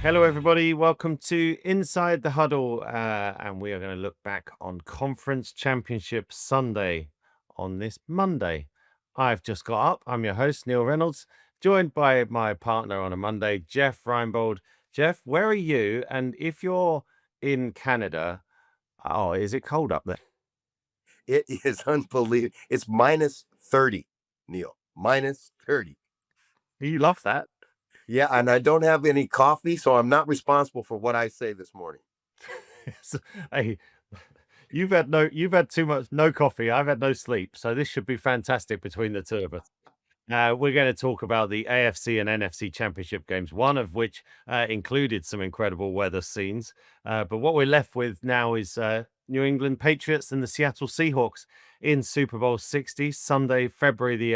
Hello, everybody. Welcome to Inside the Huddle. And we are going to look back on Conference Championship Sunday on this Monday. I've just got up. I'm your host, Neil Reynolds, joined by my partner on a Monday, Jeff Reinebold. Jeff, where are you? And if you're in Canada, oh, is it cold up there? It is unbelievable. It's minus 30, Neil. Minus 30. You love that. Yeah, and I don't have any coffee, so I'm not responsible for what I say this morning. So, hey, you've had too much, no coffee. I've had no sleep. So this should be fantastic between the two of us. We're going to talk about the AFC and NFC championship games, one of which included some incredible weather scenes. But what we're left with now is New England Patriots and the Seattle Seahawks in Super Bowl 60, Sunday, February the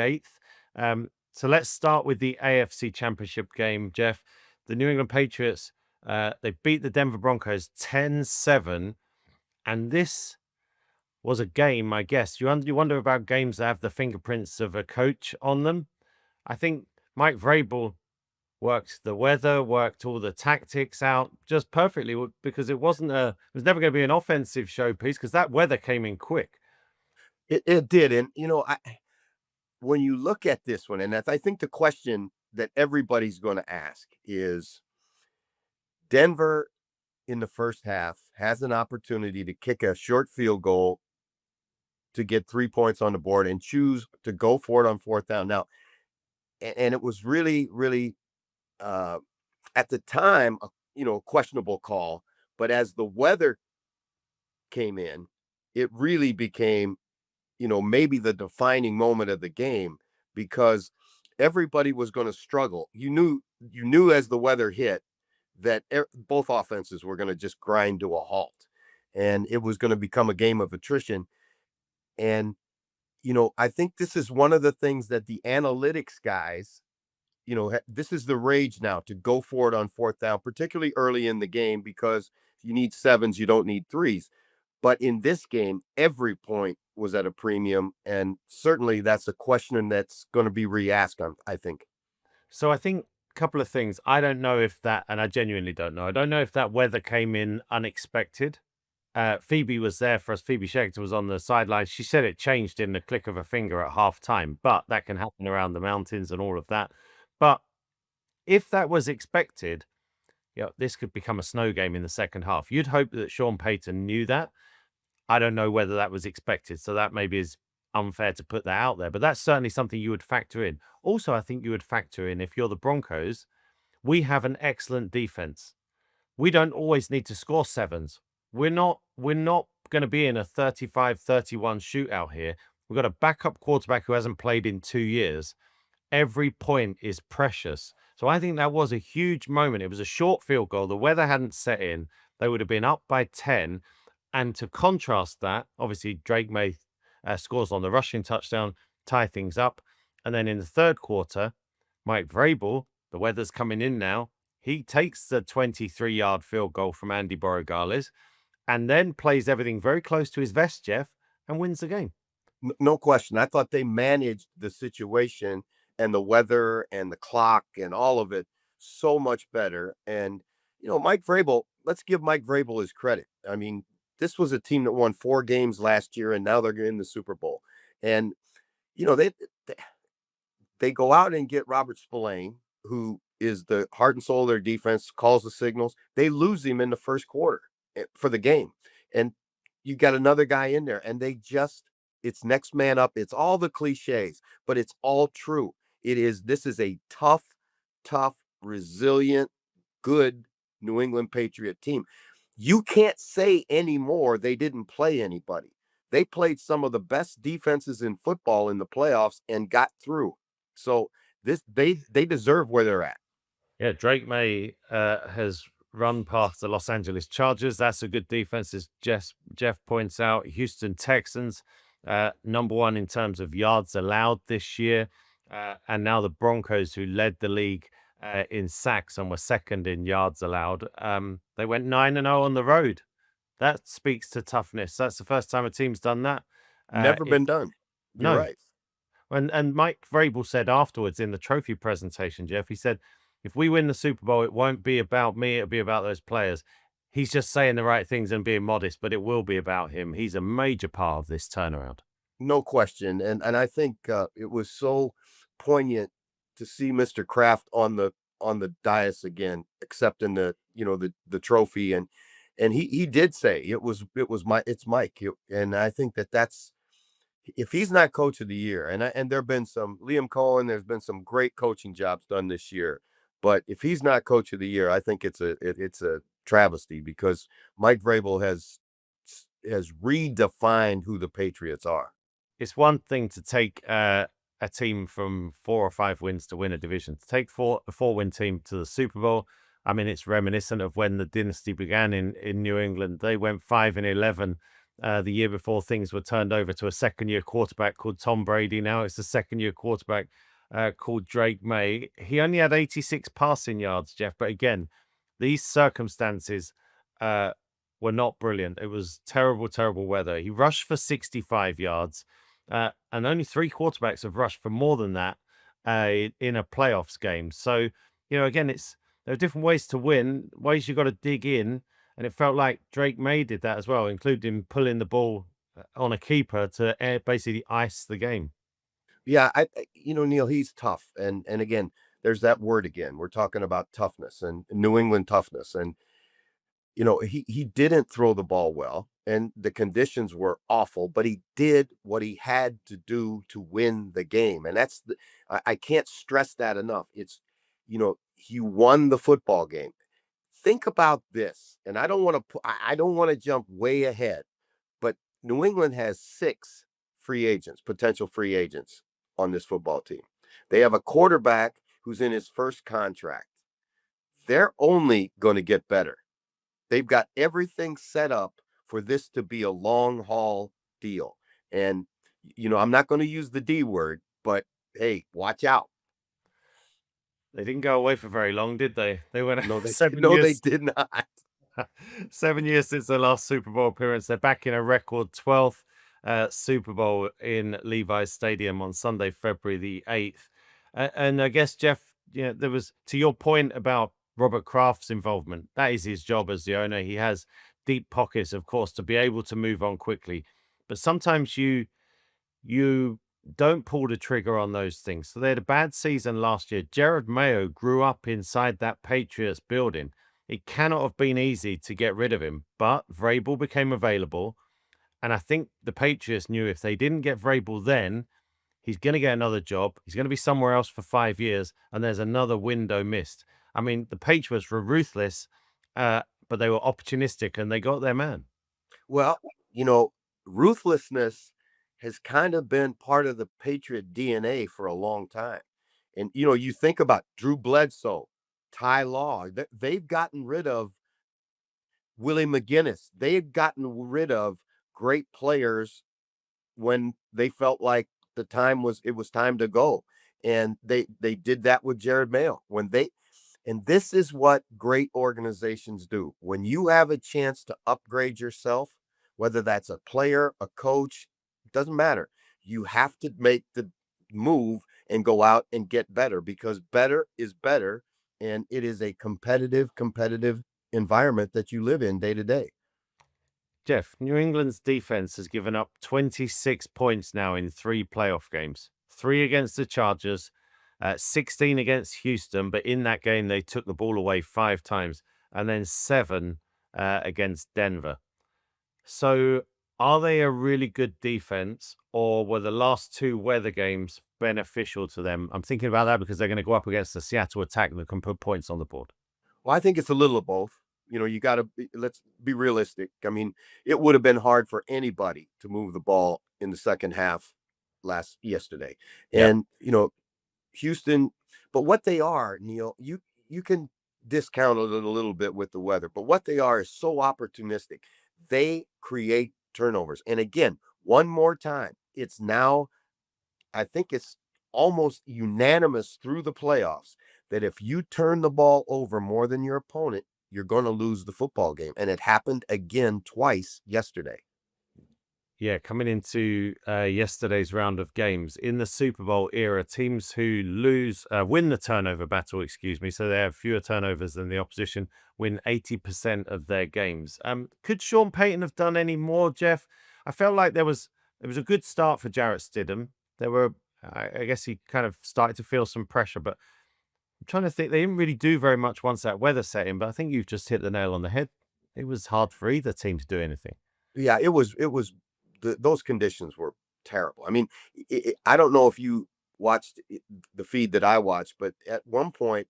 8th. So let's start with the AFC championship game, Jeff. The New England Patriots, they beat the Denver Broncos 10-7. And this was a game, I guess. You wonder about games that have the fingerprints of a coach on them. I think Mike Vrabel worked the weather, worked all the tactics out just perfectly because it was never going to be an offensive showpiece because that weather came in quick. It did. And, when you look at this one, and I think the question that everybody's going to ask is Denver in the first half has an opportunity to kick a short field goal to get 3 points on the board and choose to go for it on fourth down. Now, and it was really, really, uh, at the time, questionable call. But as the weather came in, it really became, maybe the defining moment of the game because everybody was going to struggle. You knew as the weather hit that both offenses were going to just grind to a halt, and it was going to become a game of attrition. And I think this is one of the things that the analytics guys, this is the rage now to go for it on fourth down, particularly early in the game, because you need sevens, you don't need threes. But in this game, every point was at a premium. And certainly that's a question that's going to be re-asked, I think. So I think a couple of things. I don't know if that, and I genuinely don't know. I don't know if that weather came in unexpected. Phoebe was there for us. Phoebe Schechter was on the sidelines. She said it changed in the click of a finger at halftime, but that can happen around the mountains and all of that. But if that was expected, this could become a snow game in the second half. You'd hope that Sean Payton knew that. I don't know whether that was expected, so that maybe is unfair to put that out there, but that's certainly something you would factor in. Also, I think you would factor in if you're the Broncos, we have an excellent defense. We don't always need to score sevens. We're not going to be in a 35-31 shootout here. We've got a backup quarterback who hasn't played in 2 years. Every point is precious. So I think that was a huge moment. It was a short field goal. The weather hadn't set in. They would have been up by 10. And to contrast that, obviously Drake May scores on the rushing touchdown, tie things up. And then in the third quarter, Mike Vrabel, the weather's coming in now. He takes the 23-yard field goal from Andy Borregales and then plays everything very close to his vest, Jeff, and wins the game. No question. I thought they managed the situation and the weather and the clock and all of it so much better. And, Mike Vrabel, let's give Mike Vrabel his credit. I mean, this was a team that won 4 games last year, and now they're in the Super Bowl. And, they they go out and get Robert Spillane, who is the heart and soul of their defense, calls the signals. They lose him in the first quarter for the game. And you got another guy in there, and it's next man up. It's all the cliches, but it's all true. This is a tough, resilient, good New England Patriot team. You can't say anymore they didn't play anybody. They played some of the best defenses in football in the playoffs and got through. So they deserve where they're at. Yeah, Drake May has run past the Los Angeles Chargers. That's a good defense, as Jeff points out. Houston Texans, number one in terms of yards allowed this year. And now the Broncos, who led the league in sacks and were second in yards allowed. They went 9-0 on the road. That speaks to toughness. That's the first time a team's done that. Never been done. You're No. right. And Mike Vrabel said afterwards in the trophy presentation, Jeff, he said, If we win the Super Bowl, it won't be about me, it'll be about those players. He's just saying the right things and being modest, but it will be about him. He's a major part of this turnaround. No question, and I think, it was so poignant to see Mr. Kraft on the dais again, accepting the trophy, and he did say it's Mike, and I think that's if he's not coach of the year, and there've been some Liam Cohen, there's been some great coaching jobs done this year, but if he's not coach of the year, I think it's a travesty because Mike Vrabel has redefined who the Patriots are. It's one thing to take a team from 4 or 5 wins to win a division. To take a 4-win team to the Super Bowl, I mean, it's reminiscent of when the dynasty began in New England. They went 5-11 the year before things were turned over to a second-year quarterback called Tom Brady. Now it's a second-year quarterback called Drake May. He only had 86 passing yards, Jeff. But again, these circumstances uh, were not brilliant. It was terrible, terrible weather. He rushed for 65 yards. And only 3 quarterbacks have rushed for more than that in a playoffs game. So, again, there are different ways to win, ways you got to dig in. And it felt like Drake May did that as well, including pulling the ball on a keeper to basically ice the game. Yeah, Neil, he's tough, and again, there's that word again. We're talking about toughness and New England toughness, and he didn't throw the ball well, and the conditions were awful, but he did what he had to do to win the game, and I can't stress that enough. He won the football game. Think about this, and I don't want to jump way ahead, but New England has 6 free agents, potential free agents on this football team. They have a quarterback who's in his first contract. They're only going to get better. They've got everything set up for this to be a long haul deal. And I'm not going to use the D word, but hey, watch out. They didn't go away for very long, did they? They went No, they 7 no, they years. did not. 7 years since their last Super Bowl appearance. They're back in a record 12th Super Bowl in Levi's Stadium on Sunday, February the 8th. And I guess, Jeff, there was, to your point about Robert Kraft's involvement, that is his job as the owner. He has deep pockets, of course, to be able to move on quickly. But sometimes you don't pull the trigger on those things. So they had a bad season last year. Jared Mayo grew up inside that Patriots building. It cannot have been easy to get rid of him, but Vrabel became available. And I think the Patriots knew if they didn't get Vrabel then, he's going to get another job. He's going to be somewhere else for 5 years, and there's another window missed. I mean, the Patriots were ruthless, but they were opportunistic, and they got their man. Well, ruthlessness has kind of been part of the Patriot DNA for a long time. And you think about Drew Bledsoe, Ty Law, they've gotten rid of Willie McGinnis. They've gotten rid of great players when they felt like it was time to go. And they did that with Jared Mayo and this is what great organizations do. When you have a chance to upgrade yourself, whether that's a player, a coach, it doesn't matter. You have to make the move and go out and get better because better is better. And it is a competitive environment that you live in day to day. Jeff, New England's defense has given up 26 points now in 3 playoff games. 3 against the Chargers, 16 against Houston, but in that game they took the ball away 5 times, and then 7 against Denver. So are they a really good defense, or were the last 2 weather games beneficial to them? I'm thinking about that because they're going to go up against the Seattle attack that can put points on the board. Well, I think it's a little of both. You got to let's be realistic. I mean, it would have been hard for anybody to move the ball in the second half yesterday. Yep. And, Houston, but what they are, Neil, you can discount it a little bit with the weather, but what they are is so opportunistic. They create turnovers. And again, one more time, it's now I think it's almost unanimous through the playoffs that if you turn the ball over more than your opponent, you're going to lose the football game. And it happened again twice yesterday. Yeah, coming into yesterday's round of games in the Super Bowl era, teams who win the turnover battle, excuse me, so they have fewer turnovers than the opposition, win 80% of their games. Could Sean Payton have done any more, Jeff? I felt like it was a good start for Jarrett Stidham. There were, I guess he kind of started to feel some pressure, but I'm trying to think. They didn't really do very much once that weather set in, but I think you've just hit the nail on the head. It was hard for either team to do anything. Yeah, it was those conditions were terrible. I mean, I don't know if you watched the feed that I watched, but at one point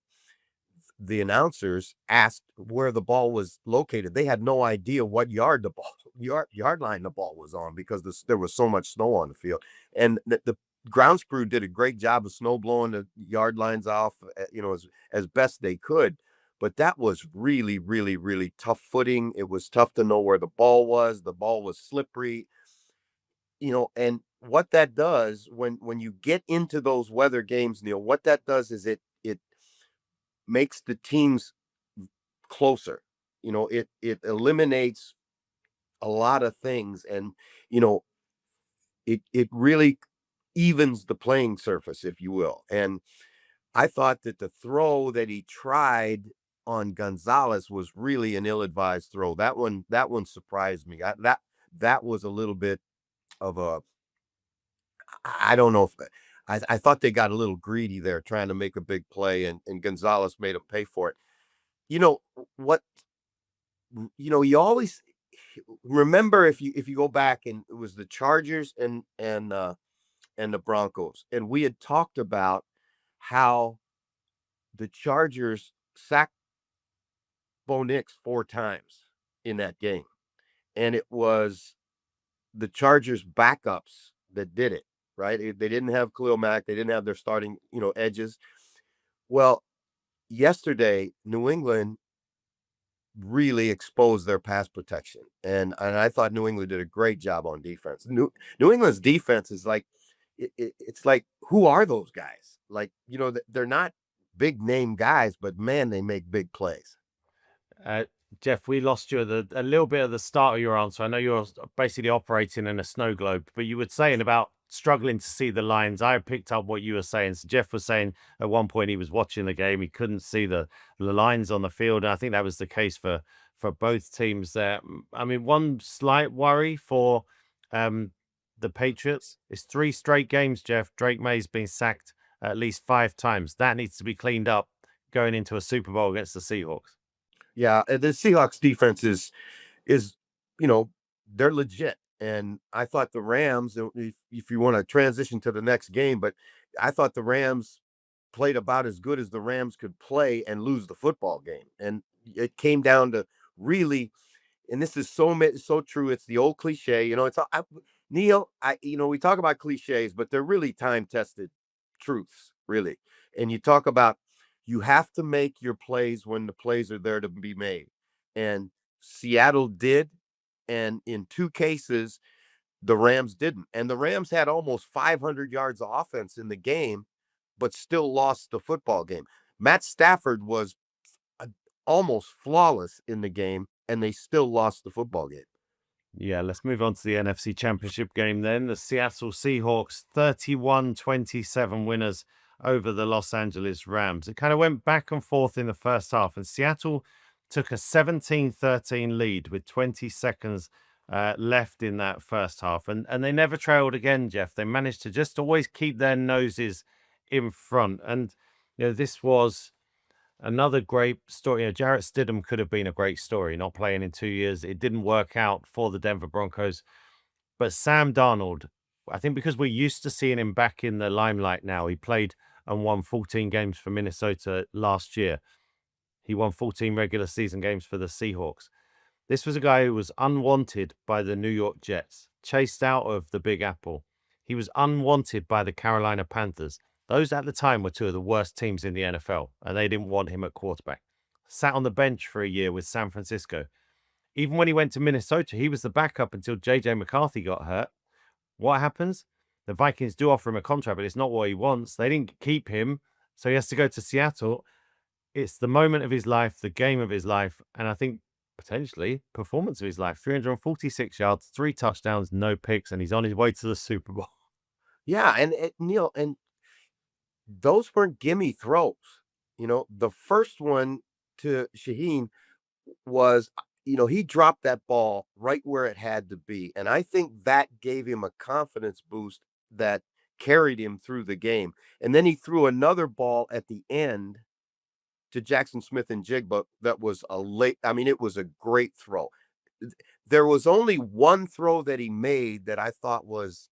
the announcers asked where the ball was located. They had no idea what yard the ball yard line the ball was on because there was so much snow on the field, and the grounds crew did a great job of snow blowing the yard lines off, as best they could. But that was really, really, really tough footing. It was tough to know where the ball was. The ball was slippery, and what that does when you get into those weather games, Neil, what that does is it makes the teams closer. It eliminates a lot of things, and you know, it really evens the playing surface, if you will. And I thought that the throw that he tried on Gonzalez was really an ill-advised throw. That one surprised me. That was a little bit of a I don't know if I thought they got a little greedy there trying to make a big play, and Gonzalez made him pay for it. You know what you always remember if you go back, and it was the Chargers and the Broncos, and we had talked about how the Chargers sacked Bo Nix 4 times in that game, and it was the Chargers backups that did it. Right? They didn't have Khalil Mack. They didn't have their starting edges. Well, yesterday New England really exposed their pass protection. And I thought New England did a great job on defense. New England's defense is like it's like, who are those guys? Like, they're not big name guys, but man, they make big plays. Uh, Jeff, we lost you at a little bit at the start of your answer. I know you're basically operating in a snow globe, but you were saying about struggling to see the lines. I picked up what you were saying. So Jeff was saying at one point he was watching the game, he couldn't see the lines on the field, and I think that was the case for both teams there. I mean, one slight worry for um, the Patriots is 3 straight games. Jeff, Drake May's been sacked at least 5 times. That needs to be cleaned up going into a Super Bowl against the Seahawks. Yeah, and the Seahawks defense is you know they're legit, and I thought the Rams. If you want to transition to the next game, but I thought the Rams played about as good as the Rams could play and lose the football game, and it came down to really. And this is so true. It's the old cliche, It's Neil. We talk about cliches, but they're really time tested truths, really. And you talk about you have to make your plays when the plays are there to be made, and Seattle did, and in 2 cases the Rams didn't. And the Rams had almost 500 yards of offense in the game, but still lost the football game. Matt Stafford was uh, almost flawless in the game, and they still lost the football game. Yeah, let's move on to the NFC Championship game then. The Seattle Seahawks 31-27 winners over the Los Angeles Rams. It kind of went back and forth in the first half, and Seattle took a 17-13 lead with 20 seconds left in that first half. And they never trailed again, Jeff. They managed to just always keep their noses in front. And, this was another great story. Jarrett Stidham could have been a great story, not playing in 2 years. It didn't work out for the Denver Broncos. But Sam Darnold, I think because we're used to seeing him back in the limelight now, he played and won 14 games for Minnesota last year. He won 14 regular season games for the Seahawks. This was a guy who was unwanted by the New York Jets, chased out of the Big Apple. He was unwanted by the Carolina Panthers. Those at the time were 2 of the worst teams in the NFL, and they didn't want him at quarterback. Sat on the bench for a year with San Francisco. Even when he went to Minnesota, he was the backup until JJ McCarthy got hurt. What happens? The Vikings do offer him a contract, but it's not what he wants. They didn't keep him, so he has to go to Seattle. It's the moment of his life, the game of his life, and I think potentially performance of his life. 346 yards, 3 touchdowns, no picks, and he's on his way to the Super Bowl. Yeah, and Neil, and those weren't gimme throws. The first one to Shaheen was, he dropped that ball right where it had to be. And I think that gave him a confidence boost that carried him through the game. And then he threw another ball at the end to Jackson Smith and Jigba that was it was a great throw. There was only one throw that he made that I thought was,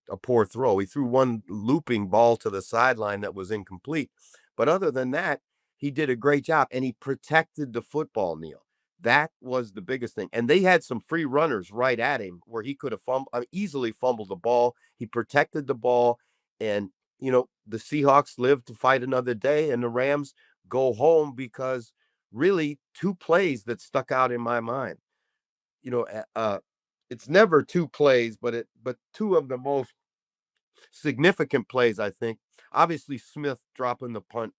a poor throw. He threw one looping ball to the sideline that was incomplete. But other than that, he did a great job and he protected the football, Neil. That was the biggest thing. And they had some free runners right at him where he could have easily fumbled the ball. He protected the ball. And, the Seahawks lived to fight another day, and the Rams go home because really two plays that stuck out in my mind. You know, uh, uh, it's never two plays, but two of the most significant plays, I think. Obviously, Smith dropping the punt,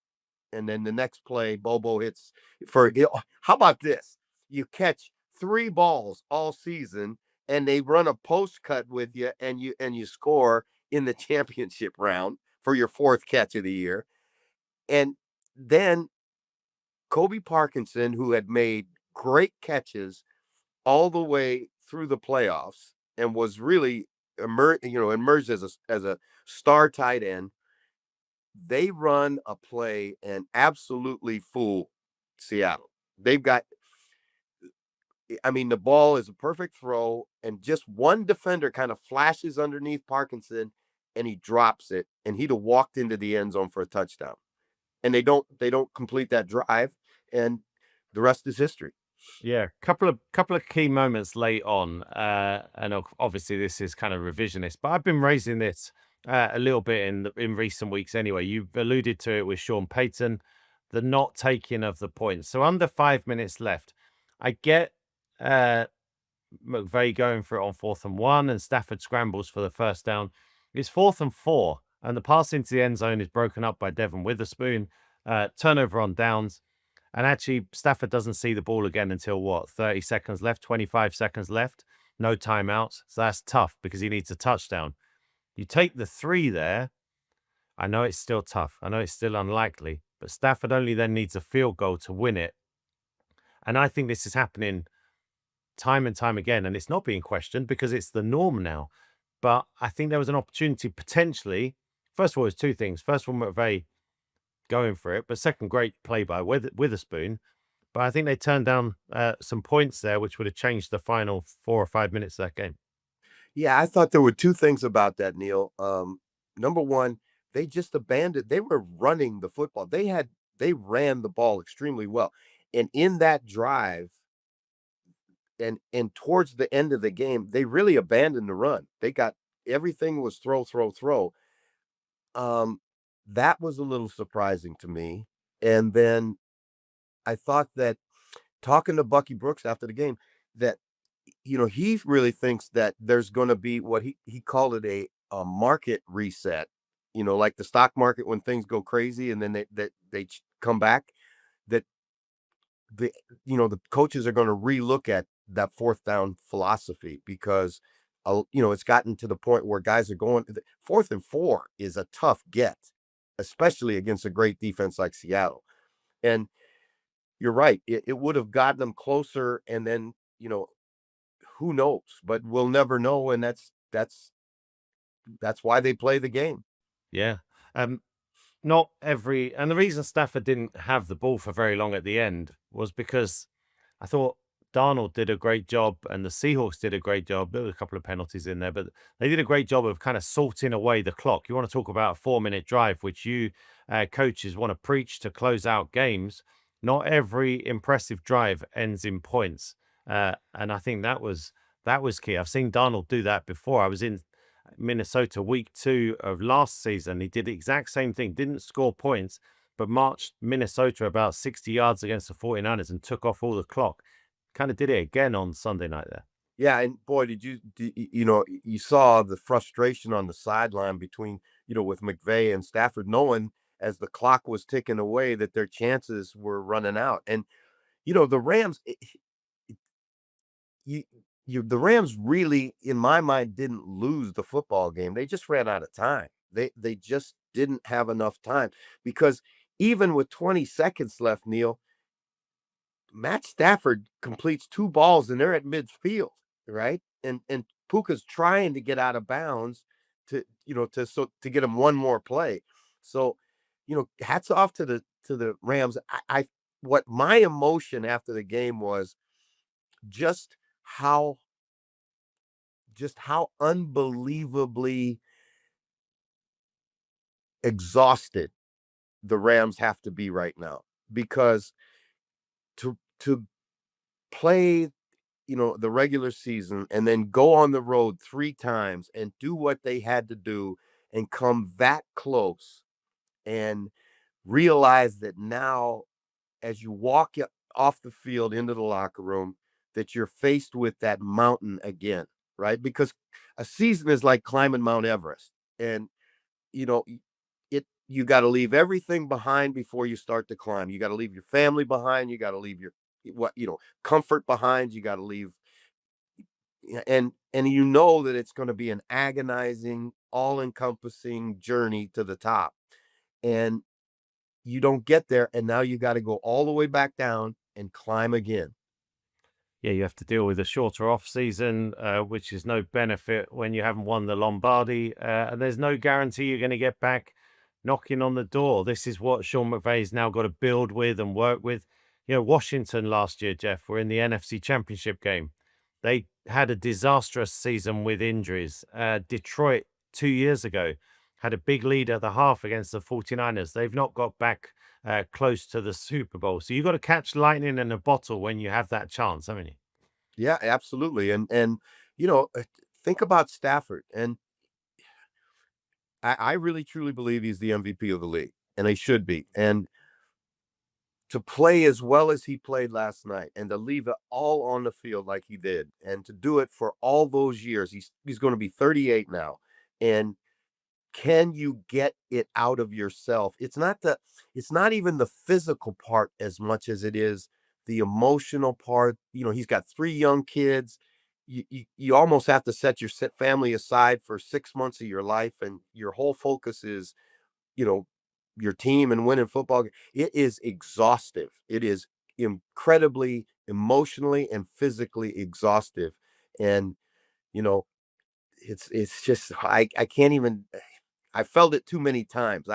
and then the next play, Bobo hits how about this? You catch three balls all season, and they run a post cut with you, and you score in the championship round for your fourth catch of the year. And then Kobe Parkinson, who had made great catches all the way through the playoffs and was really emerged as a star tight end. They run a play and absolutely fool Seattle. They've got, the ball is a perfect throw, and just one defender kind of flashes underneath Parkinson, and he drops it, and he'd have walked into the end zone for a touchdown. And they don't complete that drive, and the rest is history. Yeah, couple of key moments late on, and obviously this is kind of revisionist, but I've been raising this a little bit in recent weeks anyway. You've alluded to it with Sean Payton, the not taking of the points. So under 5 minutes left, I get uh, McVay going for it on 4th and 1, and Stafford scrambles for the first down. It's 4th and 4, and the pass into the end zone is broken up by Devon Witherspoon. Turnover on downs. And actually, Stafford doesn't see the ball again until what, 30 seconds left, 25 seconds left, no timeouts. So that's tough because he needs a touchdown. You take the 3 there. I know it's still tough. I know it's still unlikely, but Stafford only then needs a field goal to win it. And I think this is happening time and time again. And it's not being questioned because it's the norm now. But I think there was an opportunity potentially. First of all, there's two things. First one, McVay going for it, but second, great play by Witherspoon. But I think they turned down some points there, which would have changed the final 4 or 5 minutes of that game. Yeah, I thought there were two things about that, Neil. Number one, they were running the football. They ran the ball extremely well. And in that drive and towards the end of the game, they really abandoned the run. Everything was throw, throw, throw. Um, that was a little surprising to me. And then I thought that, talking to Bucky Brooks after the game, that he really thinks that there's going to be what he called it, a market reset. Like the stock market when things go crazy and then they come back. That the the coaches are going to relook at that fourth down philosophy because it's gotten to the point where guys are going 4th and 4 is a tough get, especially against a great defense like Seattle. And you're right, it would have gotten them closer, and then who knows? But we'll never know, and that's why they play the game. Yeah. Um, Not every, and the reason Stafford didn't have the ball for very long at the end was because I thought Darnold did a great job and the Seahawks did a great job. There were a couple of penalties in there, but they did a great job of kind of sorting away the clock. You want to talk about a 4 minute drive, which you coaches want to preach to close out games. Not every impressive drive ends in points. And I think that was key. I've seen Darnold do that before. I was in Minnesota week 2 of last season. He did the exact same thing, didn't score points, but marched Minnesota about 60 yards against the 49ers and took off all the clock. Kind of did it again on Sunday night there. Yeah, and boy, you saw the frustration on the sideline between, with McVay and Stafford, knowing as the clock was ticking away that their chances were running out. And the Rams, you the Rams really, in my mind, didn't lose the football game. They just ran out of time. They just didn't have enough time because even with 20 seconds left, Neil, Matt Stafford completes 2 balls and they're at midfield, right? And Puka's trying to get out of bounds to, to get him one more play. So, hats off to the Rams. I what my emotion after the game was just how how unbelievably exhausted the Rams have to be right now because to play, the regular season and then go on the road 3 times and do what they had to do and come that close and realize that now as you walk off the field into the locker room that you're faced with that mountain again, right? Because a season is like climbing Mount Everest, and you know you got to leave everything behind before you start to climb. You got to leave your family behind. You got to leave your comfort behind. You got to leave, and that it's going to be an agonizing, all-encompassing journey to the top, and you don't get there, and now you got to go all the way back down and climb again. Yeah, you have to deal with a shorter off season, which is no benefit when you haven't won the Lombardi, and there's no guarantee you're going to get back knocking on the door. This is what Sean McVay's now got to build with and work with. Washington last year, Jeff, were in the NFC Championship game. They had a disastrous season with injuries. Detroit 2 years ago had a big lead at the half against the 49ers. They've not got back close to the Super Bowl. So you got to catch lightning in a bottle when you have that chance, haven't you? Yeah, absolutely. And you know, uh, think about Stafford, and I really truly believe he's the MVP of the league, and he should be. And to play as well as he played last night, and to leave it all on the field like he did, and to do it for all those years, he's going to be 38 now, and can you get it out of yourself? It's not even the physical part as much as it is the emotional part. He's got 3 young kids. You almost have to set your family aside for 6 months of your life, and your whole focus is, you know, your team and winning football. It is exhaustive. It is incredibly emotionally and physically exhaustive. And, you know, it's just I can't even I felt it too many times.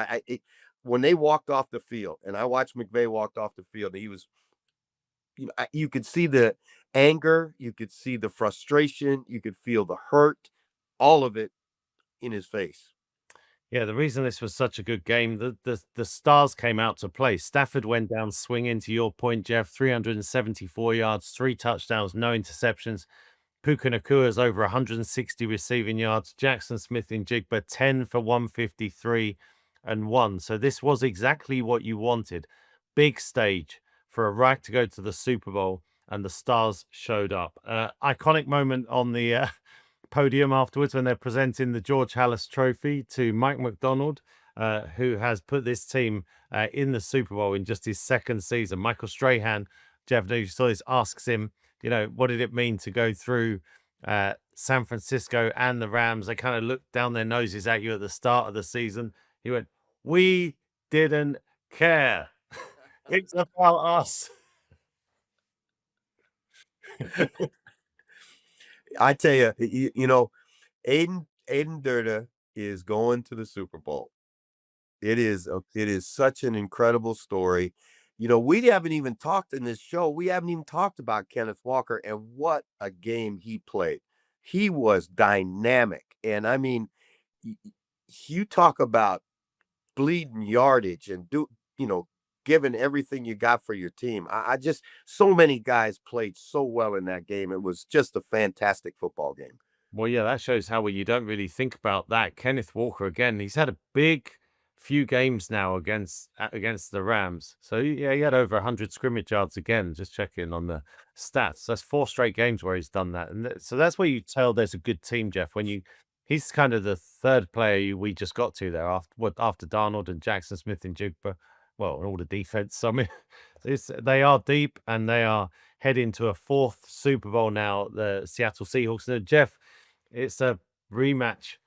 When they walked off the field, and I watched McVay walked off the field, and he was, you could see the anger, you could see the frustration, you could feel the hurt, all of it in his face. Yeah, the reason this was such a good game, the stars came out to play. Stafford went down swinging, to your point, Jeff, 374 yards, 3 touchdowns, no interceptions. Puka Nakua's over 160 receiving yards. Jackson Smith in Jigba, 10 for 153 and 1. So this was exactly what you wanted. Big stage for a right to go to the Super Bowl, and the stars showed up. Iconic moment on the podium afterwards when they're presenting the George Halas Trophy to Mike McDonald, who has put this team in the Super Bowl in just his second season. Michael Strahan, Jeff, you saw this, asks him, what did it mean to go through San Francisco and the Rams? They kind of looked down their noses at you at the start of the season. He went, "We didn't care. It's about us." I tell Aiden Durda is going to the Super Bowl. It is such an incredible story. We haven't even talked in this show. We haven't even talked about Kenneth Walker and what a game he played. He was dynamic, and I mean, you talk about bleeding yardage and giving everything you got for your team. I just so many guys played so well in that game. It was just a fantastic football game. Well, yeah, that shows how well you don't really think about that. Kenneth Walker again. He's had a big few games now against the Rams. So yeah, he had over 100 scrimmage yards again. Just checking on the stats. That's 4 straight games where he's done that, and so that's where you tell there's a good team, Jeff. When he's kind of the third player we just got to there after Darnold and Jackson Smith and Jigba. Well, and all the defense. So, I mean, they are deep and they are head into a fourth Super Bowl now, the Seattle Seahawks. Now, Jeff, it's a rematch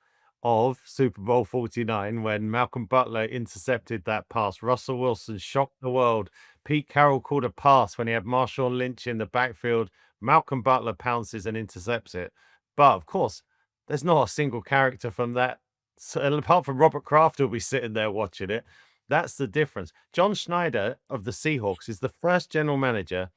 of Super Bowl 49 when Malcolm Butler intercepted that pass. Russell Wilson shocked the world. Pete Carroll called a pass when he had Marshawn Lynch in the backfield. Malcolm Butler pounces and intercepts it. But of course, there's not a single character from that. So, apart from Robert Kraft, who'll be sitting there watching it. That's the difference. John Schneider of the Seahawks is the first general manager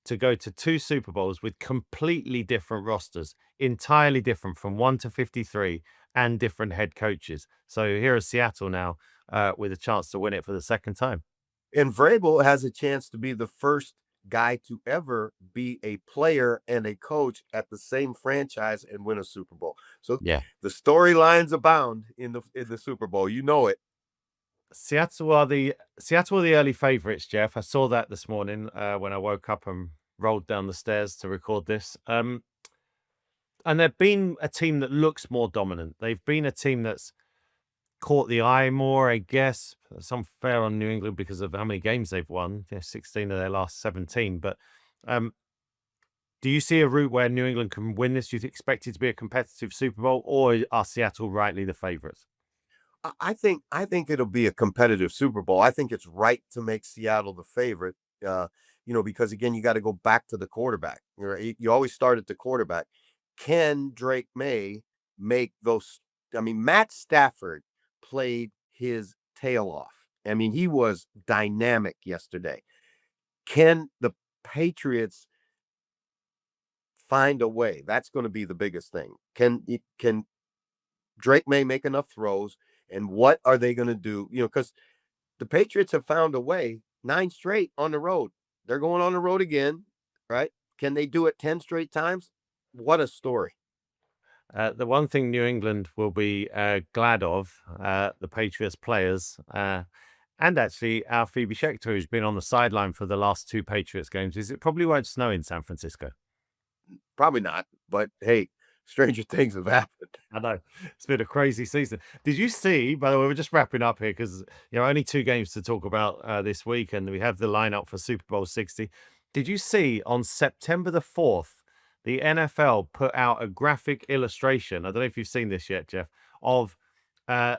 to go to 2 Super Bowls with completely different rosters, entirely different from 1 to 53 and different head coaches. So here is Seattle now with a chance to win it for the second time. And Vrabel has a chance to be the first guy to ever be a player and a coach at the same franchise and win a Super Bowl. So Yeah. the storylines abound in the Super Bowl. You know it. Seattle are the early favorites, Jeff. I saw that this morning when I woke up and rolled down the stairs to record this. And they've been a team that looks more dominant. They've been a team that's caught the eye more, I guess. Some fair on New England because of how many games they've won. They're 16 of their last 17. But do you see a route where New England can win this? Do you expect it to be a competitive Super Bowl, or are Seattle rightly the favorites? I think it'll be a competitive Super Bowl. I think it's right to make Seattle the favorite. Because again, you got to go back to the quarterback. You always start at the quarterback. Can Drake May make those? I mean, Matt Stafford played his tail off. I mean, he was dynamic yesterday. Can the Patriots find a way? That's going to be the biggest thing. Can Drake May make enough throws? And what are they going to do? Because the Patriots have found a way 9 straight on the road. They're going on the road again, right? Can they do it 10 straight times? What a story. The one thing New England will be glad of, the Patriots players, and actually our Phoebe Schechter, who's been on the sideline for the last 2 Patriots games, is it probably won't snow in San Francisco. Probably not, but hey, stranger things have happened. I know. It's been a crazy season. Did you see, by the way, we're just wrapping up here because, only 2 games to talk about this week, and we have the lineup for Super Bowl 60. Did you see on September the 4th, the NFL put out a graphic illustration? I don't know if you've seen this yet, Jeff, of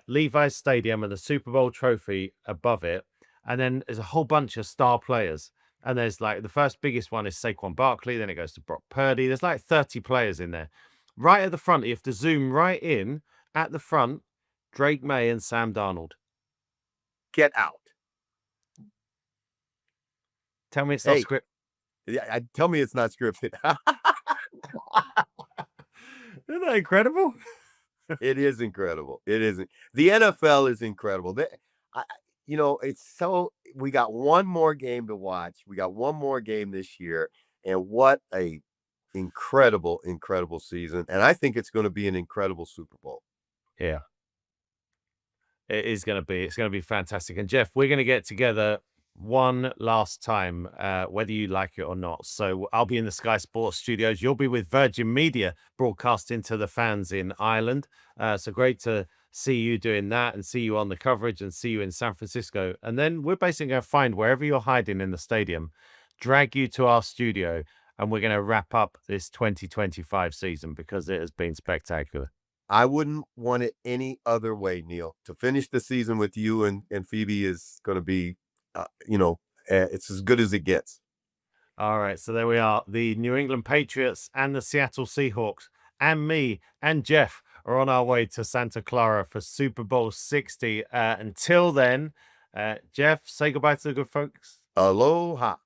Levi's Stadium and the Super Bowl trophy above it. And then there's a whole bunch of star players. And there's like the first biggest one is Saquon Barkley. Then it goes to Brock Purdy. There's like 30 players in there. Right at the front, you have to zoom right in at the front, Drake May and Sam Darnold. Get out. Tell me it's not scripted. Yeah, tell me it's not scripted. Isn't that incredible? It is incredible. It isn't. The NFL is incredible. It's so we got one more game to watch. We got one more game this year, and what a incredible, incredible season. And I think it's going to be an incredible Super Bowl. Yeah. It is going to be. It's going to be fantastic. And Jeff, we're going to get together one last time, whether you like it or not. So I'll be in the Sky Sports studios. You'll be with Virgin Media broadcasting to the fans in Ireland. So great to see you doing that and see you on the coverage and see you in San Francisco. And then we're basically going to find wherever you're hiding in the stadium, drag you to our studio, and we're going to wrap up this 2025 season because it has been spectacular. I wouldn't want it any other way, Neil. To finish the season with you and Phoebe is going to be, it's as good as it gets. All right, so there we are. The New England Patriots and the Seattle Seahawks and me and Jeff are on our way to Santa Clara for Super Bowl 60. Until then, Jeff, say goodbye to the good folks. Aloha.